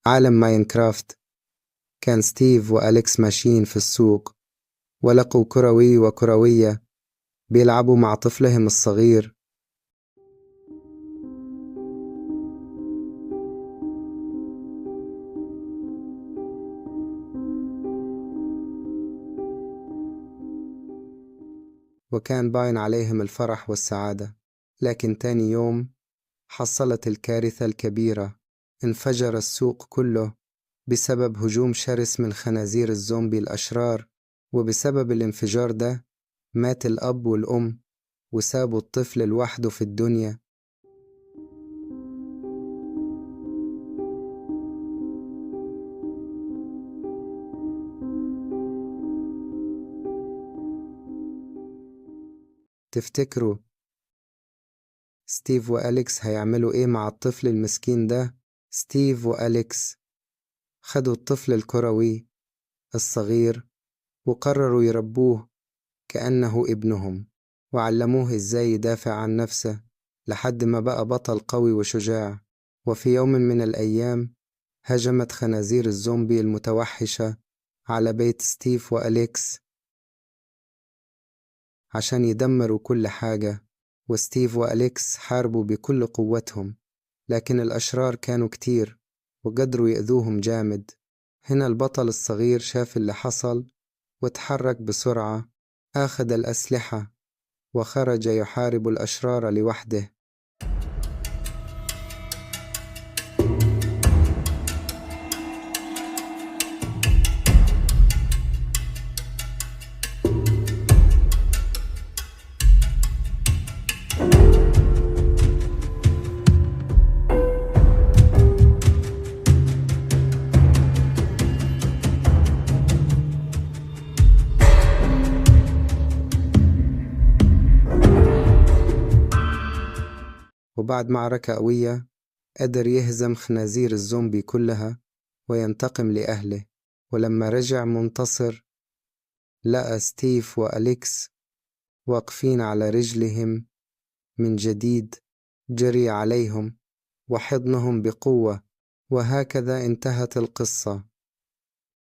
عالم ماينكرافت. كان ستيف وأليكس ماشيين في السوق، ولقوا كروي وكروية بيلعبوا مع طفلهم الصغير. وكان باين عليهم الفرح والسعادة. لكن تاني يوم حصلت الكارثة الكبيرة. انفجر السوق كله بسبب هجوم شرس من خنازير الزومبي الأشرار، وبسبب الانفجار ده مات الأب والأم وسابوا الطفل لوحده في الدنيا. تفتكروا ستيف وأليكس هيعملوا إيه مع الطفل المسكين ده؟ ستيف وأليكس خدوا الطفل الكروي الصغير وقرروا يربوه كأنه ابنهم، وعلموه إزاي يدافع عن نفسه لحد ما بقى بطل قوي وشجاع. وفي يوم من الأيام هجمت خنازير الزومبي المتوحشة على بيت ستيف وأليكس عشان يدمروا كل حاجة، وستيف وأليكس حاربوا بكل قوتهم، لكن الأشرار كانوا كتير وقدروا يأذوهم جامد. هنا البطل الصغير شاف اللي حصل وتحرك بسرعة، أخذ الأسلحة وخرج يحارب الأشرار لوحده. وبعد معركة قوية قدر يهزم خنازير الزومبي كلها وينتقم لأهله. ولما رجع منتصر لقى ستيف وأليكس واقفين على رجلهم من جديد، جري عليهم وحضنهم بقوة. وهكذا انتهت القصة.